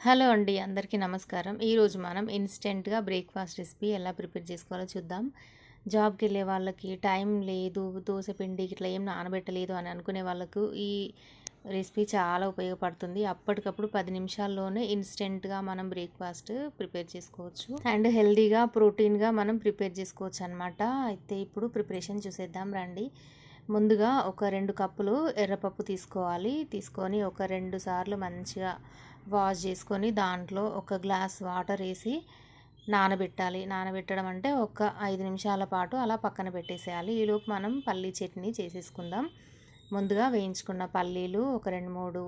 Hello అండి, అందరికీ నమస్కారం. ఈరోజు మనం ఇన్స్టెంట్‌గా బ్రేక్‌ఫాస్ట్ రెసిపీ ఎలా ప్రిపేర్ చేసుకోవాలో చూద్దాం. జాబ్‌కెళ్ళే వాళ్ళకి టైం లేదు, దోస పిండి ఇట్లా ఏం నానబెట్టలేదు అని అనుకునే వాళ్ళకు ఈ రెసిపీ చాలా ఉపయోగపడుతుంది. అప్పటికప్పుడు 10 నిమిషాల్లోనే ఇన్స్టెంట్‌గా మనం బ్రేక్‌ఫాస్ట్ ప్రిపేర్ చేసుకోవచ్చు. అండ్ హెల్తీగా, ప్రోటీన్‌గా మనం ప్రిపేర్ చేసుకోవచ్చనమాట. అయితే ఇప్పుడు ప్రిపరేషన్ చూసేద్దాం రండి. ముందుగా ఒక 2 కప్పులు ఎర్రపప్పు తీసుకోవాలి. తీసుకొని ఒక 2 సార్లు మంచిగా వాష్ చేసుకొని దాంట్లో ఒక గ్లాస్ వాటర్ వేసి నానబెట్టాలి. నానబెట్టడం అంటే ఒక 5 నిమిషాల పాటు అలా పక్కన పెట్టేసేయాలి. ఈలోపు మనం పల్లీ చట్నీ చేసేసుకుందాం. ముందుగా వేయించుకున్న పల్లీలు, ఒక 2, 3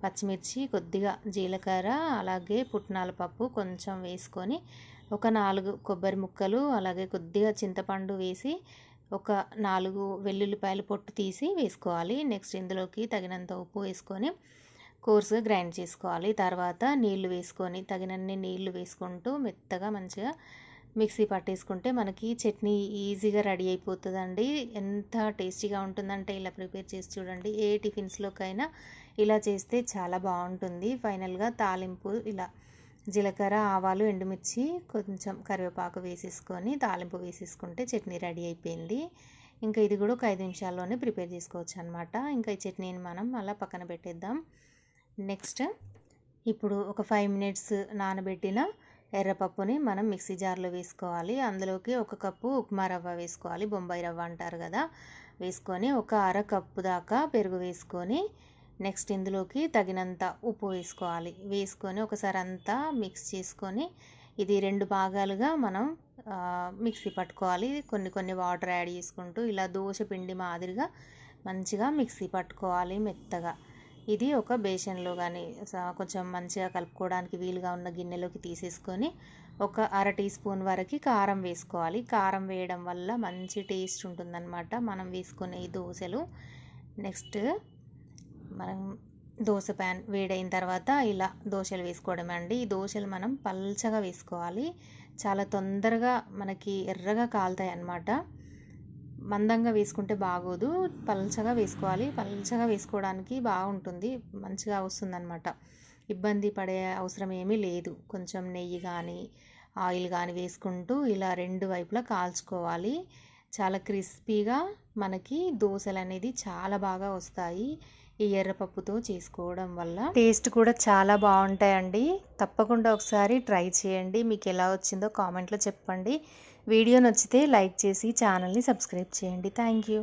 పచ్చిమిర్చి, కొద్దిగా జీలకర్ర, అలాగే పుట్నాల పప్పు కొంచెం వేసుకొని ఒక 4 కొబ్బరి ముక్కలు, అలాగే కొద్దిగా చింతపండు వేసి ఒక 4 వెల్లుల్లిపాయలు పొట్టు తీసి వేసుకోవాలి. నెక్స్ట్ ఇందులోకి తగినంత ఉప్పు వేసుకొని కోర్సుగా గ్రైండ్ చేసుకోవాలి. తర్వాత నీళ్లు వేసుకొని తగినన్ని నీళ్లు వేసుకుంటూ మెత్తగా మంచిగా మిక్సీ పట్టేసుకుంటే మనకి చట్నీ ఈజీగా రెడీ అయిపోతుందండి. ఎంత టేస్టీగా ఉంటుందంటే ఇలా ప్రిపేర్ చేసి చూడండి. ఏ టిఫిన్స్లోకైనా ఇలా చేస్తే చాలా బాగుంటుంది. ఫైనల్గా తాలింపు ఇలా జీలకర్ర, ఆవాలు, ఎండుమిర్చి, కొంచెం కరివేపాకు వేసేసుకొని తాలింపు వేసేసుకుంటే చట్నీ రెడీ అయిపోయింది. ఇంకా ఇది కూడా ఒక 5 నిమిషాల్లోనే ప్రిపేర్ చేసుకోవచ్చు అనమాట. ఇంకా ఈ చట్నీని మనం అలా పక్కన పెట్టేద్దాం. నెక్స్ట్ ఇప్పుడు ఒక 5 మినిట్స్ నానబెట్టిన ఎర్రపప్పుని మనం మిక్సీ జార్లో వేసుకోవాలి. అందులోకి ఒక కప్పు ఉప్మా రవ్వ వేసుకోవాలి, బొంబాయి రవ్వ అంటారు కదా, వేసుకొని ఒక అరకప్పు దాకా పెరుగు వేసుకొని నెక్స్ట్ ఇందులోకి తగినంత ఉప్పు వేసుకోవాలి. వేసుకొని ఒకసారి అంతా మిక్స్ చేసుకొని ఇది 2 భాగాలుగా మనం మిక్సీ పట్టుకోవాలి. కొన్ని వాటర్ యాడ్ చేసుకుంటూ ఇలా దోశ పిండి మాదిరిగా మంచిగా మిక్సీ పట్టుకోవాలి మెత్తగా. ఇది ఒక బేషన్లో కానీ కొంచెం మంచిగా కలుపుకోవడానికి వీలుగా ఉన్న గిన్నెలోకి తీసేసుకొని ఒక అర టీ స్పూన్ వరకు కారం వేసుకోవాలి. కారం వేయడం వల్ల మంచి టేస్ట్ ఉంటుందన్నమాట మనం వేసుకునే ఈ దోశలు. నెక్స్ట్ మనం దోశ ప్యాన్ వేడైన తర్వాత ఇలా దోశలు వేసుకోవడమే అండి. ఈ దోశలు మనం పల్చగా వేసుకోవాలి. చాలా తొందరగా మనకి ఎర్రగా కాలుతాయి అన్నమాట. మందంగా వేసుకుంటే బాగోదు, పల్చగా వేసుకోవాలి. పల్చగా వేసుకోవడానికి బాగుంటుంది, మంచిగా వస్తుందన్నమాట. ఇబ్బంది పడే అవసరం ఏమీ లేదు. కొంచెం నెయ్యి కానీ ఆయిల్ కానీ వేసుకుంటూ ఇలా 2 వైపులా కాల్చుకోవాలి. చాలా క్రిస్పీగా మనకి దోశలు అనేది చాలా బాగా వస్తాయి ఈ ఎర్రపప్పుతో చేసుకోవడం వల్ల. టేస్ట్ కూడా చాలా బాగుంటాయండి. తప్పకుండా ఒకసారి ట్రై చేయండి. మీకు ఎలా వచ్చిందో కామెంట్లో చెప్పండి. వీడియో నచ్చితే లైక్ చేసి ఛానల్ని సబ్స్క్రైబ్ చేయండి. Thank you.